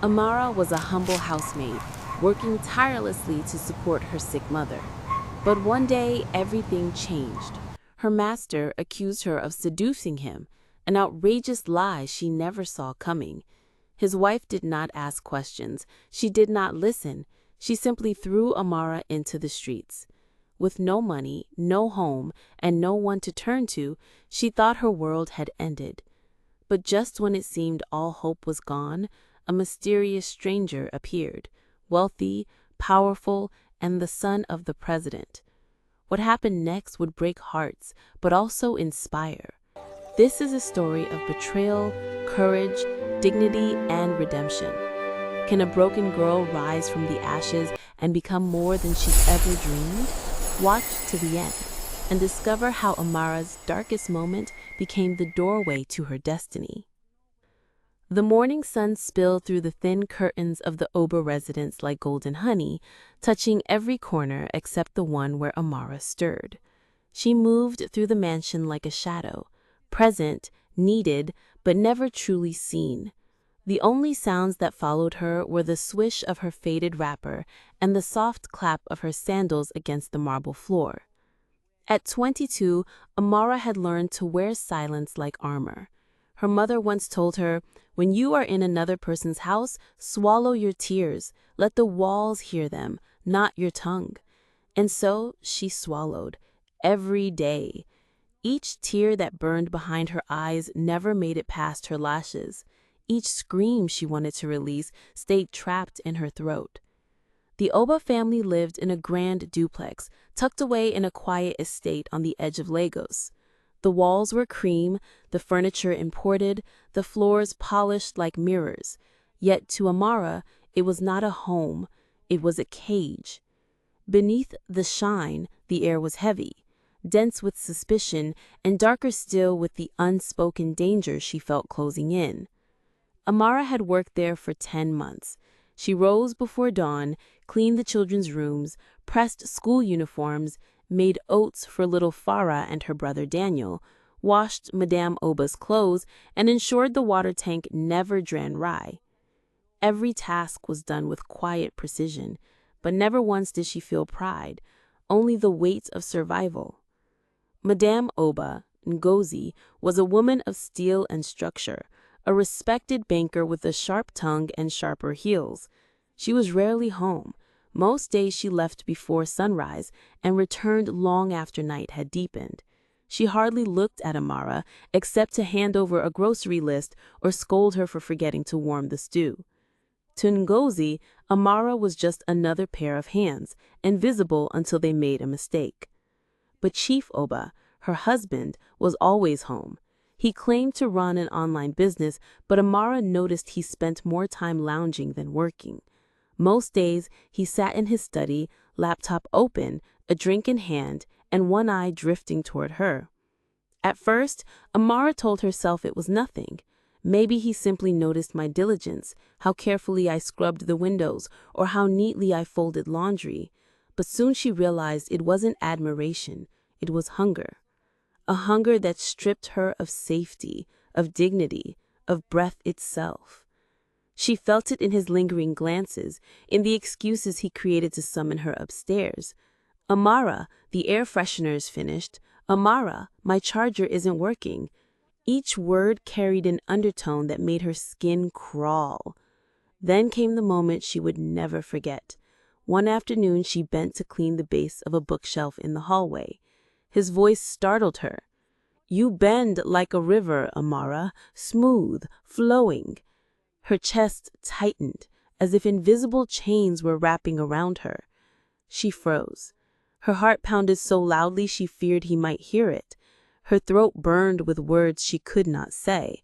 Amara was a humble housemaid, working tirelessly to support her sick mother. But one day, everything changed. Her master accused her of seducing him, an outrageous lie she never saw coming. His wife did not ask questions. She did not listen. She simply threw Amara into the streets. With no money, no home, and no one to turn to, she thought her world had ended. But just when it seemed all hope was gone, a mysterious stranger appeared, wealthy, powerful, and the son of the president. What happened next would break hearts, but also inspire. This is a story of betrayal, courage, dignity, and redemption. Can a broken girl rise from the ashes and become more than she's ever dreamed? Watch to the end and discover how Amara's darkest moment became the doorway to her destiny. The morning sun spilled through the thin curtains of the Oba residence like golden honey, touching every corner except the one where Amara stirred. She moved through the mansion like a shadow, present, needed, but never truly seen. The only sounds that followed her were the swish of her faded wrapper and the soft clap of her sandals against the marble floor. At 22, Amara had learned to wear silence like armor. Her mother once told her, "When you are in another person's house, swallow your tears. Let the walls hear them, not your tongue." And so she swallowed, every day. Each tear that burned behind her eyes never made it past her lashes. Each scream she wanted to release stayed trapped in her throat. The Oba family lived in a grand duplex, tucked away in a quiet estate on the edge of Lagos. The walls were cream, the furniture imported, the floors polished like mirrors. Yet to Amara, it was not a home, it was a cage. Beneath the shine, the air was heavy, dense with suspicion, and darker still with the unspoken danger she felt closing in. Amara had worked there for 10 months. She rose before dawn, cleaned the children's rooms, pressed school uniforms, made oats for little Farah and her brother Daniel, washed Madame Oba's clothes, and ensured the water tank never ran dry. Every task was done with quiet precision, but never once did she feel pride, only the weight of survival. Madame Oba, Ngozi, was a woman of steel and structure, a respected banker with a sharp tongue and sharper heels. She was rarely home. Most days she left before sunrise and returned long after night had deepened. She hardly looked at Amara except to hand over a grocery list or scold her for forgetting to warm the stew. To Ngozi, Amara was just another pair of hands, invisible until they made a mistake. But Chief Oba, her husband, was always home. He claimed to run an online business, but Amara noticed he spent more time lounging than working. Most days, he sat in his study, laptop open, a drink in hand, and one eye drifting toward her. At first, Amara told herself it was nothing. Maybe he simply noticed my diligence, how carefully I scrubbed the windows, or how neatly I folded laundry. But soon she realized it wasn't admiration, it was hunger. A hunger that stripped her of safety, of dignity, of breath itself. She felt it in his lingering glances, in the excuses he created to summon her upstairs. "Amara, the air freshener's finished. Amara, my charger isn't working." Each word carried an undertone that made her skin crawl. Then came the moment she would never forget. One afternoon she bent to clean the base of a bookshelf in the hallway. His voice startled her. "You bend like a river, Amara, smooth, flowing." Her chest tightened, as if invisible chains were wrapping around her. She froze. Her heart pounded so loudly she feared he might hear it. Her throat burned with words she could not say.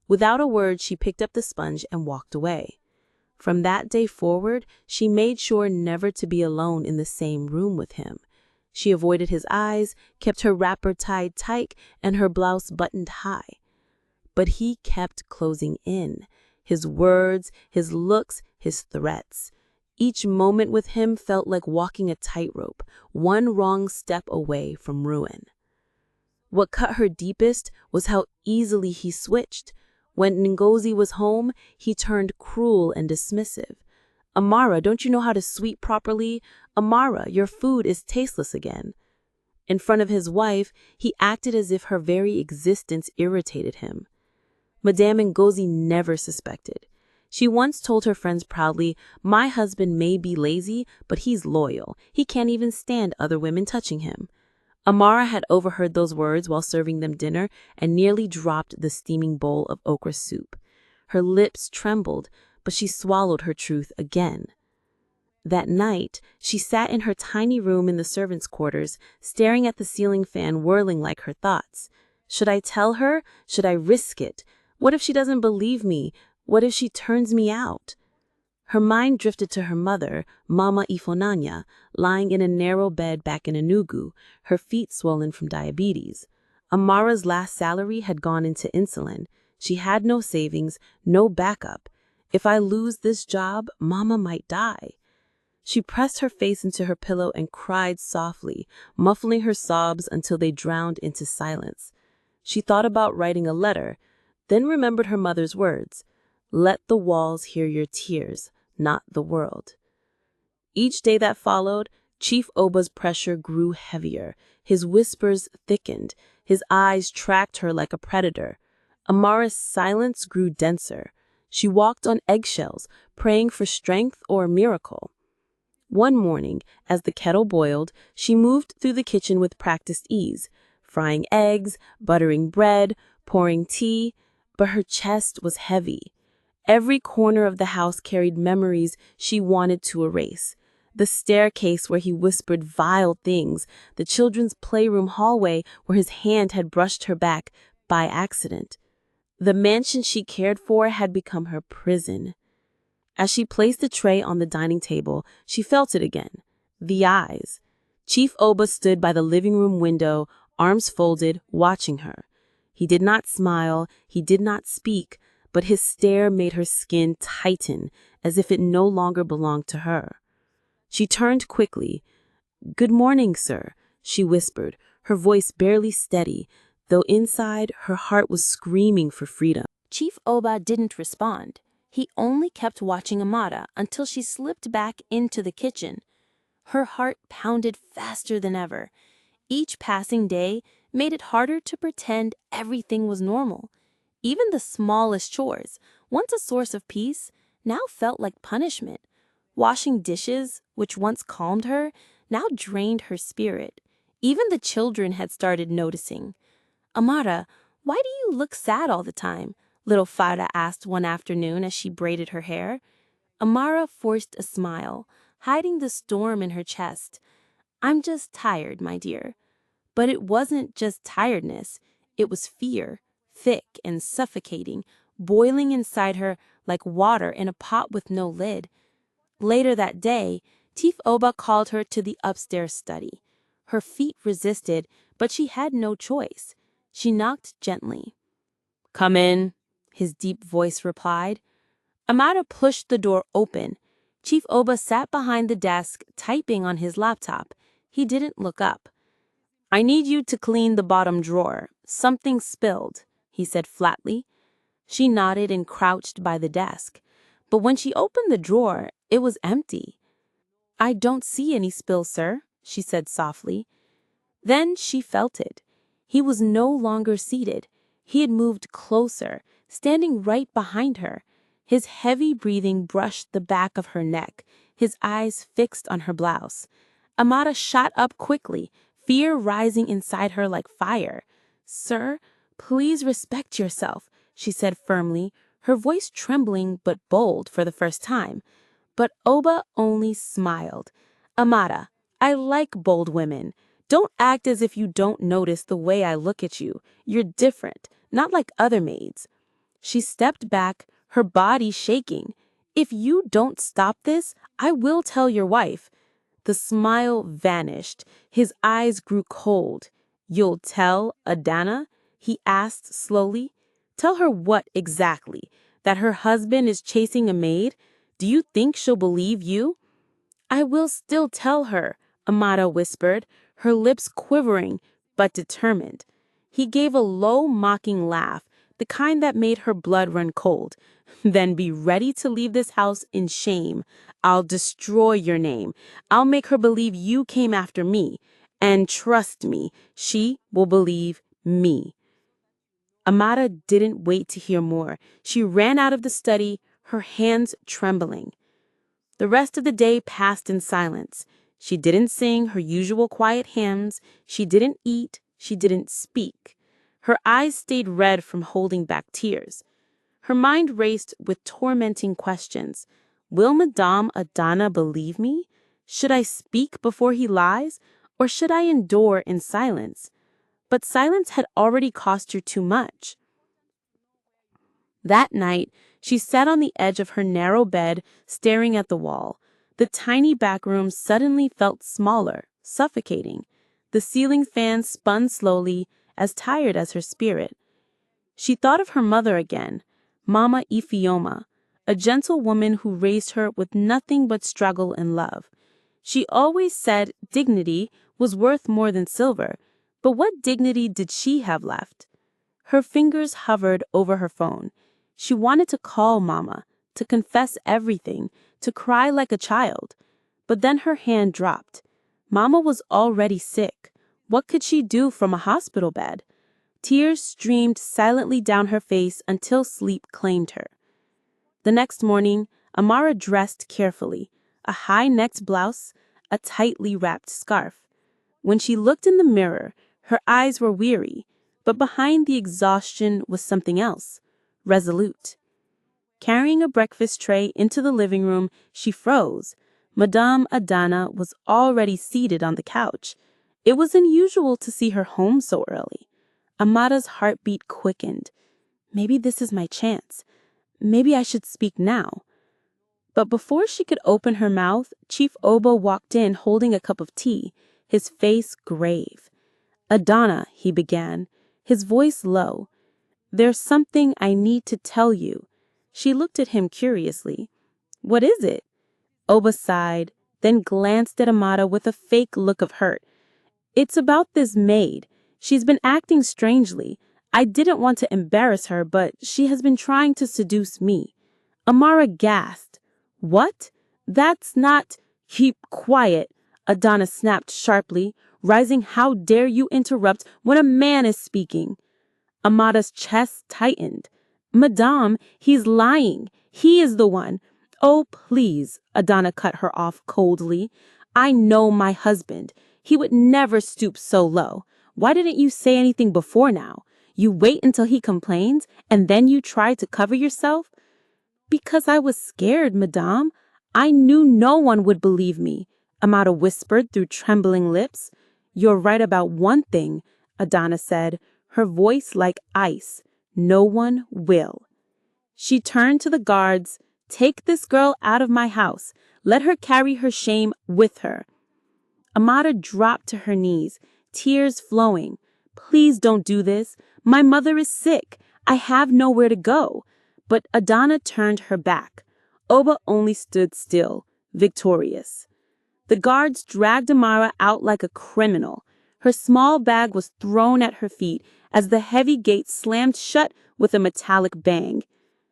Without a word, she picked up the sponge and walked away. From that day forward, she made sure never to be alone in the same room with him. She avoided his eyes, kept her wrapper tied tight, and her blouse buttoned high. But he kept closing in. His words, his looks, his threats. Each moment with him felt like walking a tightrope, one wrong step away from ruin. What cut her deepest was how easily he switched. When Ngozi was home, he turned cruel and dismissive. Amara, don't you know how to sweep properly? Amara, your food is tasteless again. In front of his wife, he acted as if her very existence irritated him. Madame Ngozi never suspected. She once told her friends proudly, "My husband may be lazy, but he's loyal. He can't even stand other women touching him." Amara had overheard those words while serving them dinner and nearly dropped the steaming bowl of okra soup. Her lips trembled, but she swallowed her truth again. That night, she sat in her tiny room in the servants' quarters, staring at the ceiling fan whirling like her thoughts. Should I tell her? Should I risk it? What if she doesn't believe me? What if she turns me out? Her mind drifted to her mother, Mama Ifonanya, lying in a narrow bed back in Enugu, her feet swollen from diabetes. Amara's last salary had gone into insulin. She had no savings, no backup. If I lose this job, Mama might die. She pressed her face into her pillow and cried softly, muffling her sobs until they drowned into silence. She thought about writing a letter, then remembered her mother's words, "Let the walls hear your tears, not the world." Each day that followed, Chief Oba's pressure grew heavier. His whispers thickened. His eyes tracked her like a predator. Amara's silence grew denser. She walked on eggshells, praying for strength or a miracle. One morning, as the kettle boiled, she moved through the kitchen with practiced ease, frying eggs, buttering bread, pouring tea, but her chest was heavy. Every corner of the house carried memories she wanted to erase. The staircase where he whispered vile things, the children's playroom hallway where his hand had brushed her back by accident. The mansion she cared for had become her prison. As she placed the tray on the dining table, she felt it again. The eyes. Chief Oba stood by the living room window, arms folded, watching her. He did not smile, he did not speak, but his stare made her skin tighten, as if it no longer belonged to her. She turned quickly. "Good morning, sir," she whispered, her voice barely steady, though inside her heart was screaming for freedom. Chief Oba didn't respond. He only kept watching Amara until she slipped back into the kitchen. Her heart pounded faster than ever. Each passing day made it harder to pretend everything was normal. Even the smallest chores, once a source of peace, now felt like punishment. Washing dishes, which once calmed her, now drained her spirit. Even the children had started noticing. "Amara, why do you look sad all the time?" little Farah asked one afternoon as she braided her hair. Amara forced a smile, hiding the storm in her chest. "I'm just tired, my dear." But it wasn't just tiredness. It was fear, thick and suffocating, boiling inside her like water in a pot with no lid. Later that day, Chief Oba called her to the upstairs study. Her feet resisted, but she had no choice. She knocked gently. "Come in," his deep voice replied. Amara pushed the door open. Chief Oba sat behind the desk, typing on his laptop. He didn't look up. "I need you to clean the bottom drawer. Something spilled," he said flatly. She nodded and crouched by the desk. But when she opened the drawer, it was empty. "I don't see any spill, sir," she said softly. Then she felt it. He was no longer seated. He had moved closer, standing right behind her. His heavy breathing brushed the back of her neck, his eyes fixed on her blouse. Amara shot up quickly, fear rising inside her like fire. "Sir, please respect yourself," she said firmly, her voice trembling but bold for the first time. But Oba only smiled. "Amara, I like bold women. Don't act as if you don't notice the way I look at you. You're different, not like other maids." She stepped back, her body shaking. "If you don't stop this, I will tell your wife." The smile vanished. His eyes grew cold. "You'll tell Adana?" he asked slowly. "Tell her what exactly? That her husband is chasing a maid? Do you think she'll believe you?" "I will still tell her," Amara whispered, her lips quivering but determined. He gave a low, mocking laugh, the kind that made her blood run cold. Then be ready to leave this house in shame. I'll destroy your name. I'll make her believe you came after me. And trust me, she will believe me. Amara didn't wait to hear more. She ran out of the study, her hands trembling. The rest of the day passed in silence. She didn't sing her usual quiet hymns. She didn't eat. She didn't speak. Her eyes stayed red from holding back tears. Her mind raced with tormenting questions. Will Madame Adana believe me? Should I speak before he lies? Or should I endure in silence? But silence had already cost her too much. That night, she sat on the edge of her narrow bed, staring at the wall. The tiny back room suddenly felt smaller, suffocating. The ceiling fan spun slowly, as tired as her spirit. She thought of her mother again, Mama Ifioma, a gentle woman who raised her with nothing but struggle and love. She always said dignity was worth more than silver, but what dignity did she have left? Her fingers hovered over her phone. She wanted to call Mama, to confess everything, to cry like a child. But then her hand dropped. Mama was already sick. What could she do from a hospital bed? Tears streamed silently down her face until sleep claimed her. The next morning, Amara dressed carefully, a high-necked blouse, a tightly wrapped scarf. When she looked in the mirror, her eyes were weary, but behind the exhaustion was something else, resolute. Carrying a breakfast tray into the living room, she froze. Madame Adana was already seated on the couch. It was unusual to see her home so early. Amara's heartbeat quickened. Maybe this is my chance. Maybe I should speak now. But before she could open her mouth, Chief Oba walked in holding a cup of tea, his face grave. Adana, he began, his voice low. There's something I need to tell you. She looked at him curiously. What is it? Oba sighed, then glanced at Amara with a fake look of hurt. It's about this maid. She's been acting strangely. I didn't want to embarrass her, but she has been trying to seduce me. Amara gasped. What? That's not— Keep quiet, Adana snapped sharply, rising. How dare you interrupt when a man is speaking? Amara's chest tightened. Madame, he's lying. He is the one. Oh, please, Adana cut her off coldly. I know my husband. He would never stoop so low. Why didn't you say anything before now? You wait until he complains, and then you try to cover yourself? Because I was scared, Madame. I knew no one would believe me, Amara whispered through trembling lips. You're right about one thing, Adana said, her voice like ice. No one will. She turned to the guards. Take this girl out of my house. Let her carry her shame with her. Amara dropped to her knees, tears flowing. Please don't do this. My mother is sick. I have nowhere to go. But Adana turned her back. Oba only stood still, victorious. The guards dragged Amara out like a criminal. Her small bag was thrown at her feet as the heavy gate slammed shut with a metallic bang.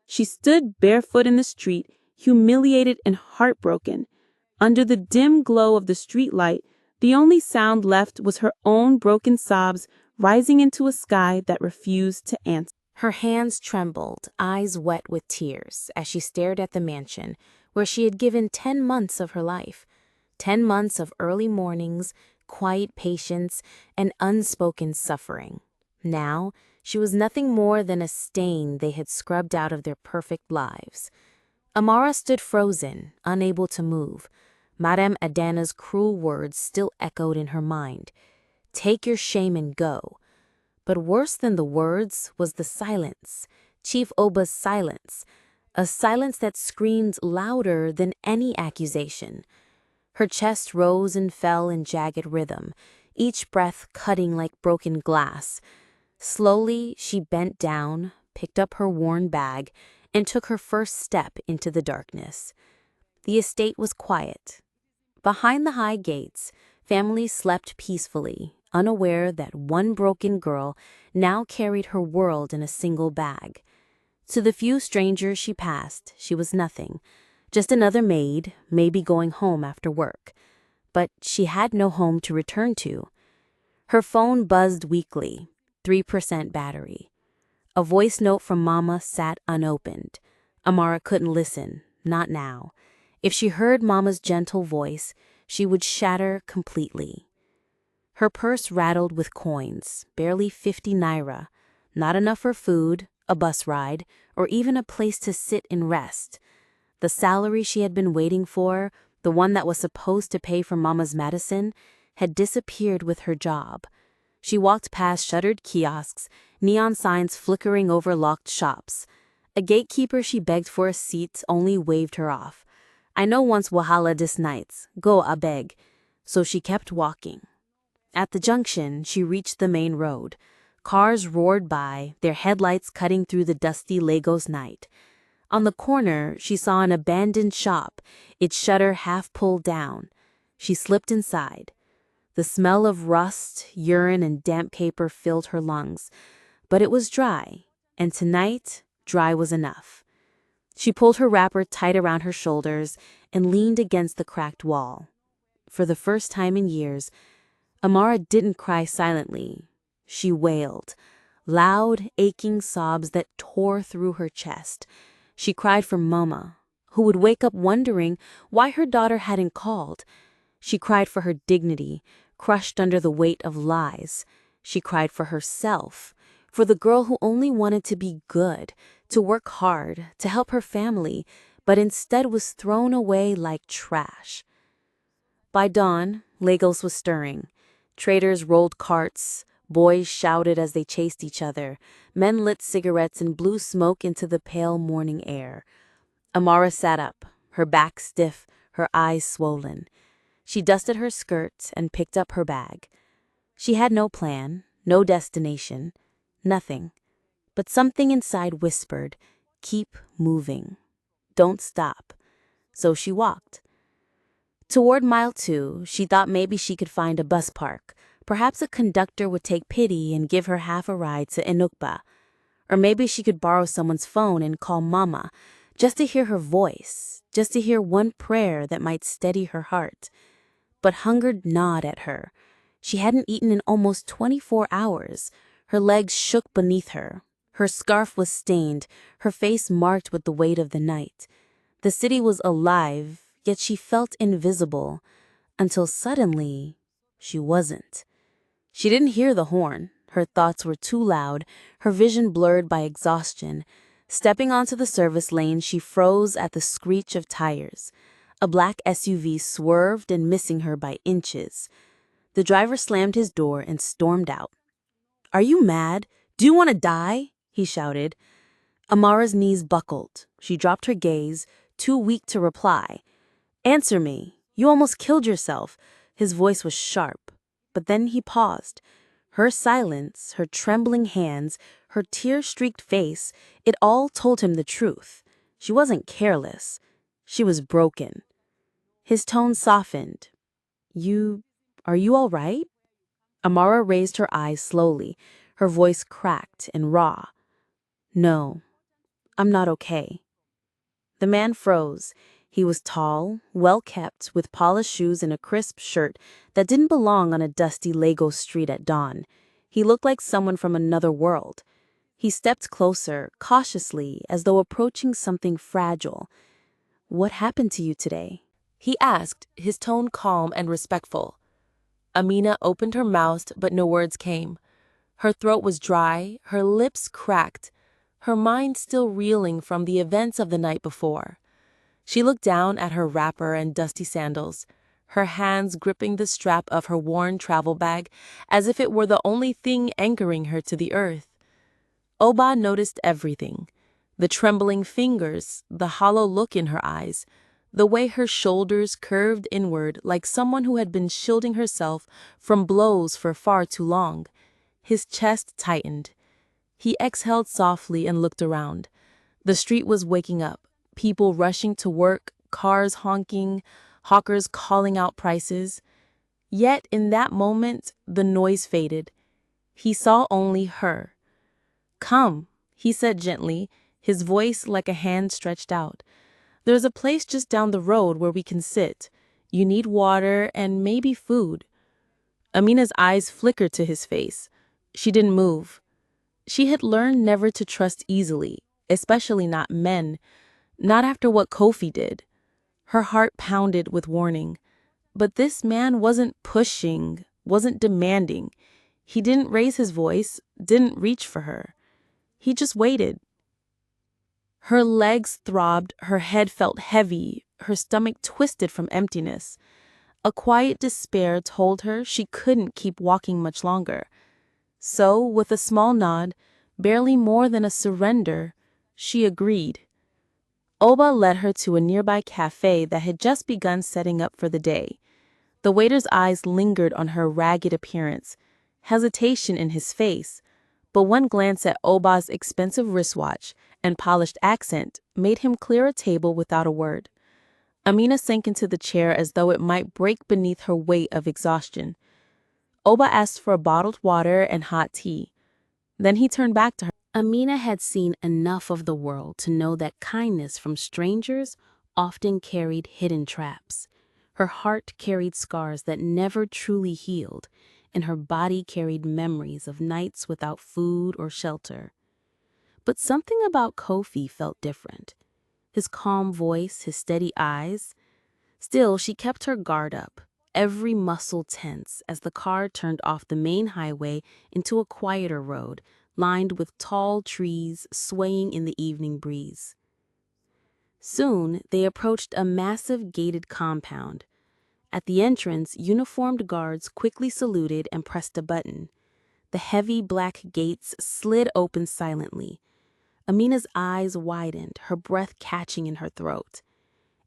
She stood barefoot in the street, humiliated and heartbroken. Under the dim glow of the streetlight, the only sound left was her own broken sobs rising into a sky that refused to answer. Her hands trembled, eyes wet with tears, as she stared at the mansion where she had given 10 months of her life. 10 months of early mornings, quiet patience, and unspoken suffering. Now, she was nothing more than a stain they had scrubbed out of their perfect lives. Amara stood frozen, unable to move. Madame Adana's cruel words still echoed in her mind. Take your shame and go. But worse than the words was the silence, Chief Oba's silence, a silence that screamed louder than any accusation. Her chest rose and fell in jagged rhythm, each breath cutting like broken glass. Slowly, she bent down, picked up her worn bag, and took her first step into the darkness. The estate was quiet. Behind the high gates, families slept peacefully, unaware that one broken girl now carried her world in a single bag. To the few strangers she passed, she was nothing, just another maid, maybe going home after work. But she had no home to return to. Her phone buzzed weakly, 3% battery. A voice note from Mama sat unopened. Amara couldn't listen, not now. If she heard Mama's gentle voice, she would shatter completely. Her purse rattled with coins, barely 50 naira, not enough for food, a bus ride, or even a place to sit and rest. The salary she had been waiting for, the one that was supposed to pay for Mama's medicine, had disappeared with her job. She walked past shuttered kiosks, neon signs flickering over locked shops. A gatekeeper she begged for a seat only waved her off. "I know once wahala dis nights. Go, I beg." So she kept walking. At the junction, she reached the main road. Cars roared by, their headlights cutting through the dusty Lagos night. On the corner, she saw an abandoned shop, its shutter half pulled down. She slipped inside. The smell of rust, urine, and damp paper filled her lungs. But it was dry, and tonight, dry was enough. She pulled her wrapper tight around her shoulders and leaned against the cracked wall. For the first time in years, Amara didn't cry silently. She wailed, loud, aching sobs that tore through her chest. She cried for Mama, who would wake up wondering why her daughter hadn't called. She cried for her dignity, crushed under the weight of lies. She cried for herself, for the girl who only wanted to be good, to work hard, to help her family, but instead was thrown away like trash. By dawn, Lagos was stirring. Traders rolled carts, boys shouted as they chased each other, men lit cigarettes and blew smoke into the pale morning air. Amara sat up, her back stiff, her eyes swollen. She dusted her skirt and picked up her bag. She had no plan, no destination, nothing. But something inside whispered, "Keep moving. Don't stop." So she walked. Toward mile 2, she thought maybe she could find a bus park. Perhaps a conductor would take pity and give her half a ride to Enukba. Or maybe she could borrow someone's phone and call Mama, just to hear her voice, just to hear one prayer that might steady her heart. But hunger gnawed at her. She hadn't eaten in almost 24 hours. Her legs shook beneath her. Her scarf was stained, her face marked with the weight of the night. The city was alive, yet she felt invisible, until suddenly, she wasn't. She didn't hear the horn. Her thoughts were too loud, her vision blurred by exhaustion. Stepping onto the service lane, she froze at the screech of tires. A black SUV swerved and missing her by inches. The driver slammed his door and stormed out. "Are you mad? Do you want to die?" he shouted. Amara's knees buckled. She dropped her gaze, too weak to reply. "Answer me. You almost killed yourself." His voice was sharp. But then he paused. Her silence, her trembling hands, her tear-streaked face, it all told him the truth. She wasn't careless. She was broken. His tone softened. Are you all right?" Amara raised her eyes slowly, her voice cracked and raw. "No, I'm not okay." The man froze. He was tall, well-kept, with polished shoes and a crisp shirt that didn't belong on a dusty Lagos street at dawn. He looked like someone from another world. He stepped closer, cautiously, as though approaching something fragile. "What happened to you today?" he asked, his tone calm and respectful. Amina opened her mouth, but no words came. Her throat was dry, her lips cracked, her mind still reeling from the events of the night before. She looked down at her wrapper and dusty sandals, her hands gripping the strap of her worn travel bag as if it were the only thing anchoring her to the earth. Oba noticed everything: the trembling fingers, the hollow look in her eyes, the way her shoulders curved inward like someone who had been shielding herself from blows for far too long. His chest tightened. He exhaled softly and looked around. The street was waking up. People rushing to work, cars honking, hawkers calling out prices. Yet in that moment, the noise faded. He saw only her. "Come," he said gently, his voice like a hand stretched out. "There's a place just down the road where we can sit. You need water and maybe food." Amina's eyes flickered to his face. She didn't move. She had learned never to trust easily, especially not men, not after what Kofi did. Her heart pounded with warning. But this man wasn't pushing, wasn't demanding. He didn't raise his voice, didn't reach for her. He just waited. Her legs throbbed, her head felt heavy, her stomach twisted from emptiness. A quiet despair told her she couldn't keep walking much longer. So, with a small nod, barely more than a surrender, she agreed. Oba led her to a nearby cafe that had just begun setting up for the day. The waiter's eyes lingered on her ragged appearance, hesitation in his face, but one glance at Oba's expensive wristwatch and polished accent made him clear a table without a word. Amina sank into the chair as though it might break beneath her weight of exhaustion. Oba asked for a bottled water and hot tea. Then he turned back to her. Amina had seen enough of the world to know that kindness from strangers often carried hidden traps. Her heart carried scars that never truly healed, and her body carried memories of nights without food or shelter. But something about Kofi felt different. His calm voice, his steady eyes. Still, she kept her guard up, every muscle tense as the car turned off the main highway into a quieter road, lined with tall trees swaying in the evening breeze. Soon, they approached a massive gated compound. At the entrance, uniformed guards quickly saluted and pressed a button. The heavy black gates slid open silently. Amina's eyes widened, her breath catching in her throat.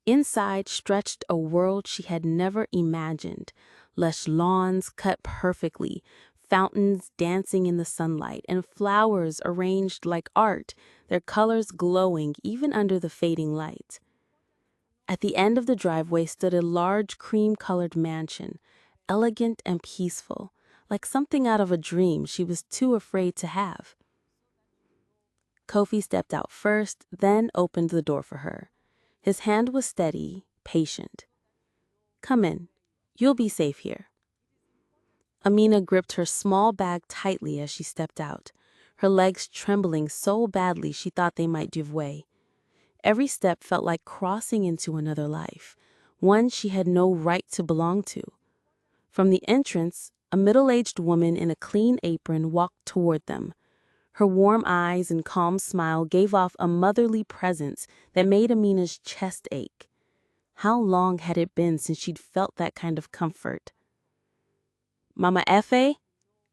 Inside stretched a world she had never imagined, lush lawns cut perfectly, fountains dancing in the sunlight, and flowers arranged like art, their colors glowing even under the fading light. At the end of the driveway stood a large cream-colored mansion, elegant and peaceful, like something out of a dream she was too afraid to have. Kofi stepped out first, then opened the door for her. His hand was steady, patient. "Come in. You'll be safe here." Amina gripped her small bag tightly as she stepped out, her legs trembling so badly she thought they might give way. Every step felt like crossing into another life, one she had no right to belong to. From the entrance, a middle-aged woman in a clean apron walked toward them. Her warm eyes and calm smile gave off a motherly presence that made Amina's chest ache. How long had it been since she'd felt that kind of comfort? "Mama Efe,"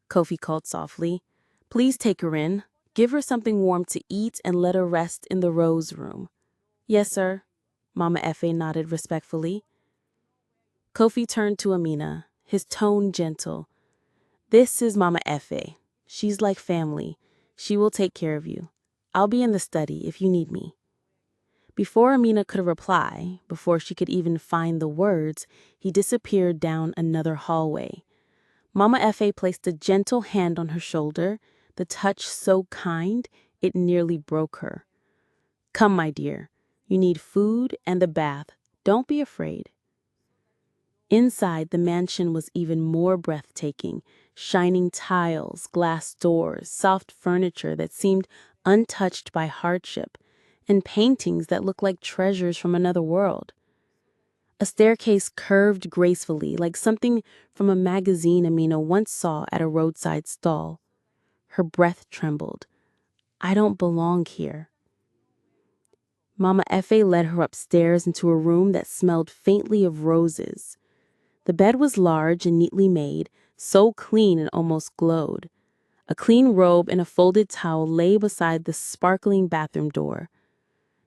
Kofi called softly. "Please take her in. Give her something warm to eat and let her rest in the rose room." "Yes, sir." Mama Efe nodded respectfully. Kofi turned to Amina, his tone gentle. "This is Mama Efe. She's like family. She will take care of you. I'll be in the study if you need me." Before Amina could reply, before she could even find the words, he disappeared down another hallway. Mama Efe placed a gentle hand on her shoulder, the touch so kind it nearly broke her. "Come, my dear. You need food and a bath. Don't be afraid." Inside, the mansion was even more breathtaking. Shining tiles, glass doors, soft furniture that seemed untouched by hardship, and paintings that looked like treasures from another world. A staircase curved gracefully, like something from a magazine Amina once saw at a roadside stall. Her breath trembled. "I don't belong here." Mama Efe led her upstairs into a room that smelled faintly of roses. The bed was large and neatly made, so clean it almost glowed. A clean robe and a folded towel lay beside the sparkling bathroom door.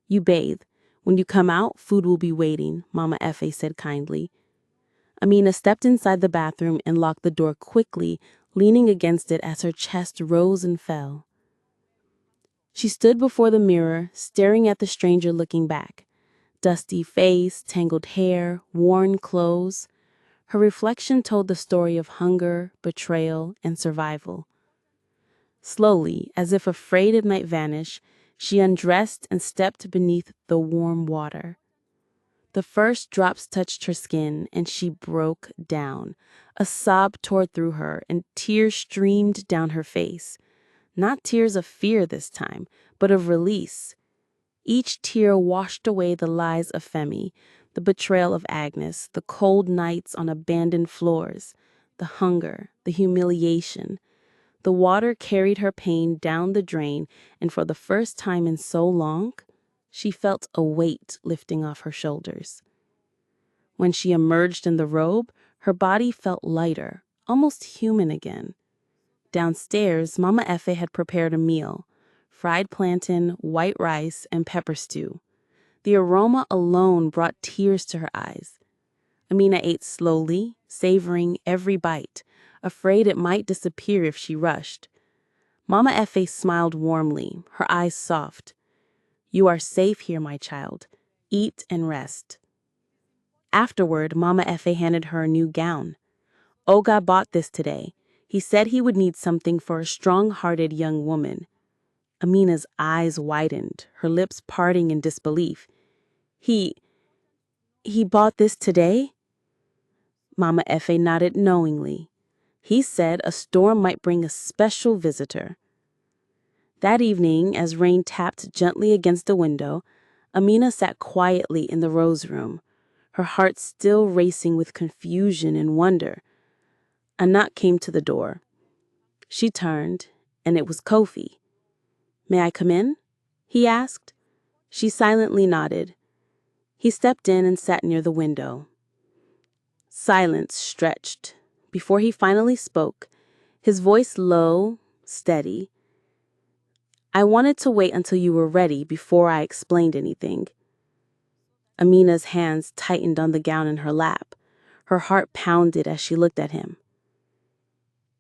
"You bathe. When you come out, food will be waiting," Mama Efe said kindly. Amina stepped inside the bathroom and locked the door quickly, leaning against it as her chest rose and fell. She stood before the mirror, staring at the stranger looking back. Dusty face, tangled hair, worn clothes. Her reflection told the story of hunger, betrayal, and survival. Slowly, as if afraid it might vanish, she undressed and stepped beneath the warm water. The first drops touched her skin, and she broke down. A sob tore through her, and tears streamed down her face. Not tears of fear this time, but of release. Each tear washed away the lies of Femi, the betrayal of Agnes, the cold nights on abandoned floors, the hunger, the humiliation. The water carried her pain down the drain, and for the first time in so long, she felt a weight lifting off her shoulders. When she emerged in the robe, her body felt lighter, almost human again. Downstairs, Mama Efe had prepared a meal: fried plantain, white rice, and pepper stew. The aroma alone brought tears to her eyes. Amina ate slowly, savoring every bite, afraid it might disappear if she rushed. Mama Efe smiled warmly, her eyes soft. "You are safe here, my child. Eat and rest." Afterward, Mama Efe handed her a new gown. Oga bought this today. He said he would need something for a strong-hearted young woman. Amina's eyes widened, her lips parting in disbelief. He bought this today?" Mama Efe nodded knowingly. He said a storm might bring a special visitor. That evening, as rain tapped gently against the window, Amina sat quietly in the rose room, her heart still racing with confusion and wonder. A knock came to the door. She turned, and it was Kofi. "May I come in?" he asked. She silently nodded. He stepped in and sat near the window. Silence stretched. Before he finally spoke, his voice low, steady. "I wanted to wait until you were ready before I explained anything." Amina's hands tightened on the gown in her lap. Her heart pounded as she looked at him.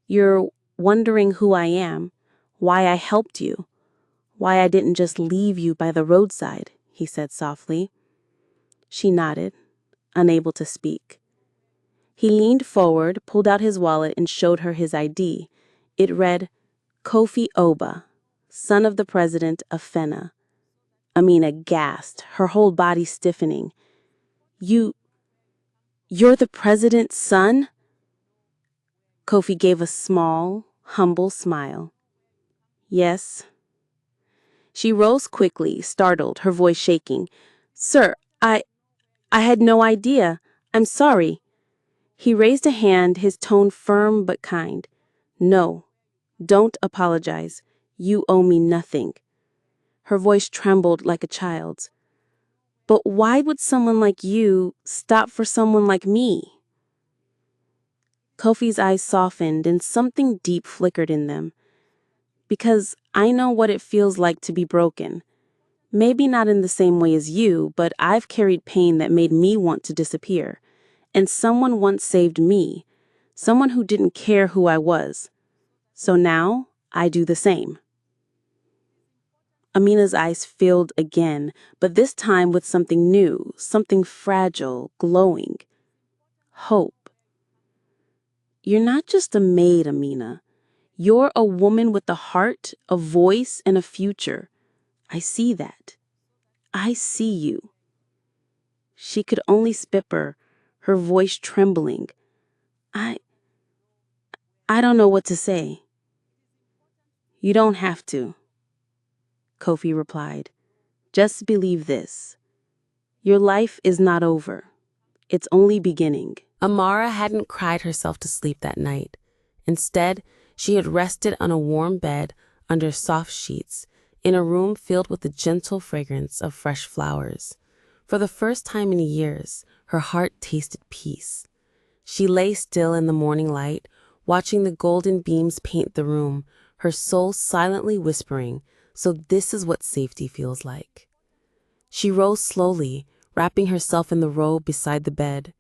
"You're wondering who I am, why I helped you, why I didn't just leave you by the roadside," he said softly. She nodded, unable to speak. He leaned forward, pulled out his wallet, and showed her his ID. It read, "Kofi Oba, son of the president of Fena." Amina gasped, her whole body stiffening. You're the president's son?" Kofi gave a small, humble smile. "Yes." She rose quickly, startled, her voice shaking. "Sir, I had no idea. I'm sorry." He raised a hand, his tone firm but kind. "No, don't apologize. You owe me nothing." Her voice trembled like a child's. "But why would someone like you stop for someone like me?" Kofi's eyes softened and something deep flickered in them. "Because I know what it feels like to be broken. Maybe not in the same way as you, but I've carried pain that made me want to disappear. And someone once saved me, someone who didn't care who I was. So now I do the same." Amina's eyes filled again, but this time with something new, something fragile, glowing. Hope. "You're not just a maid, Amina. You're a woman with a heart, a voice, and a future. I see that. I see you." She could only spipper, her voice trembling. I don't know what to say." "You don't have to," Kofi replied. "Just believe this. Your life is not over. It's only beginning." Amara hadn't cried herself to sleep that night. Instead, she had rested on a warm bed under soft sheets in a room filled with the gentle fragrance of fresh flowers. For the first time in years, her heart tasted peace. She lay still in the morning light, watching the golden beams paint the room, her soul silently whispering, "So this is what safety feels like." She rose slowly, wrapping herself in the robe beside the bed,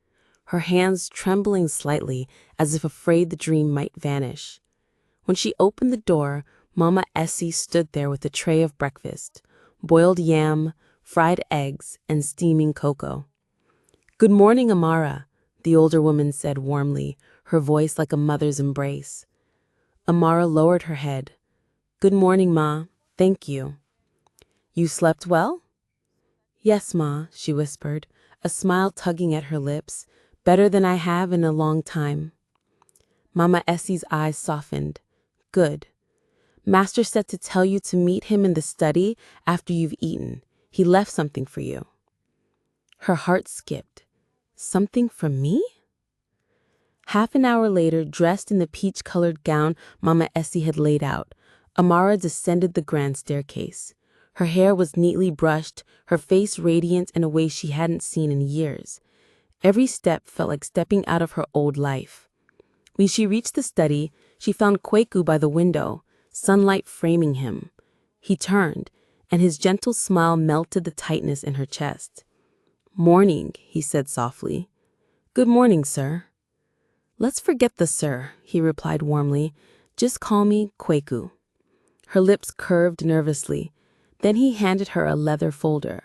her hands trembling slightly as if afraid the dream might vanish. When she opened the door, Mama Essie stood there with a tray of breakfast: boiled yam, fried eggs, and steaming cocoa. "Good morning, Amara," the older woman said warmly, her voice like a mother's embrace. Amara lowered her head. Good morning, Ma. Thank you. You slept well? Yes, Ma, she whispered, a smile tugging at her lips. Better than I have in a long time. Mama Essie's eyes softened. Good. Master said to tell you to meet him in the study after you've eaten. He left something for you. Her heart skipped. Something for me? Half an hour later, dressed in the peach-colored gown Mama Essie had laid out, Amara descended the grand staircase. Her hair was neatly brushed, her face radiant in a way she hadn't seen in years. Every step felt like stepping out of her old life. When she reached the study, she found Kweku by the window, sunlight framing him. He turned, and his gentle smile melted the tightness in her chest. Morning, he said softly. Good morning, sir. Let's forget the sir, he replied warmly. Just call me Kweku. Her lips curved nervously. Then he handed her a leather folder.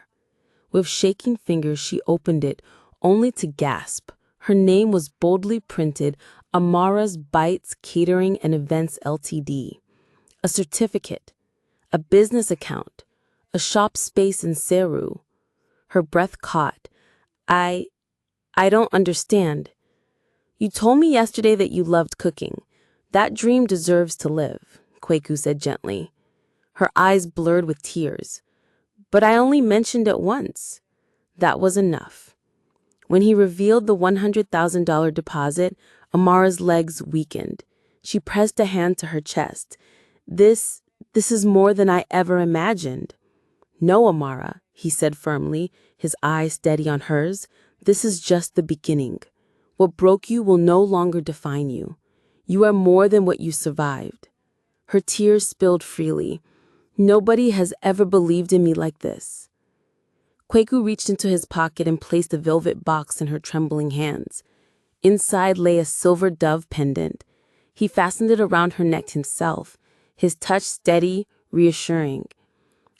With shaking fingers, she opened it, only to gasp. Her name was boldly printed, Amara's Bites Catering and Events Ltd. A certificate, a business account, a shop space in Seru. Her breath caught. I don't understand. You told me yesterday that you loved cooking. That dream deserves to live, Kweku said gently. Her eyes blurred with tears. But I only mentioned it once. That was enough. When he revealed the $100,000 deposit, Amara's legs weakened. She pressed a hand to her chest. This is more than I ever imagined. No, Amara, he said firmly, his eyes steady on hers. This is just the beginning. What broke you will no longer define you. You are more than what you survived. Her tears spilled freely. Nobody has ever believed in me like this. Kweku reached into his pocket and placed a velvet box in her trembling hands. Inside lay a silver dove pendant. He fastened it around her neck himself, his touch steady, reassuring.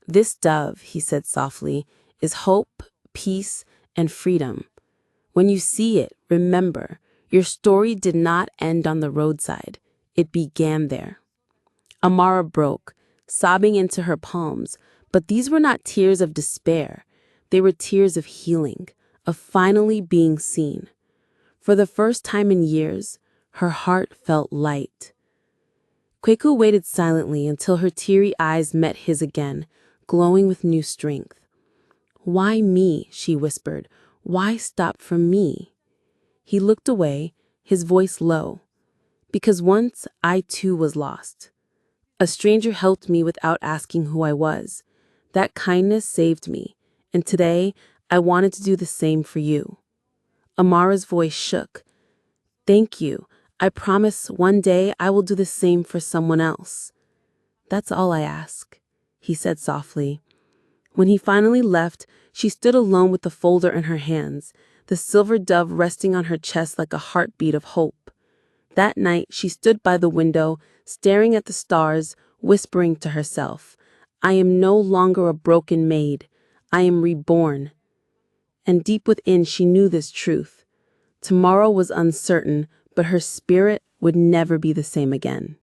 This dove, he said softly, is hope, peace, and freedom. When you see it, remember, your story did not end on the roadside. It began there. Amara broke, sobbing into her palms, but these were not tears of despair. They were tears of healing, of finally being seen. For the first time in years, her heart felt light. Kweku waited silently until her teary eyes met his again, glowing with new strength. Why me? She whispered. Why stop from me? He looked away, his voice low. Because once I too was lost. A stranger helped me without asking who I was. That kindness saved me, and today I wanted to do the same for you. Amara's voice shook. Thank you. I promise one day I will do the same for someone else. That's all I ask, he said softly. When he finally left, she stood alone with the folder in her hands, the silver dove resting on her chest like a heartbeat of hope. That night, she stood by the window, staring at the stars, whispering to herself, I am no longer a broken maid. I am reborn. And deep within, she knew this truth. Tomorrow was uncertain, but her spirit would never be the same again.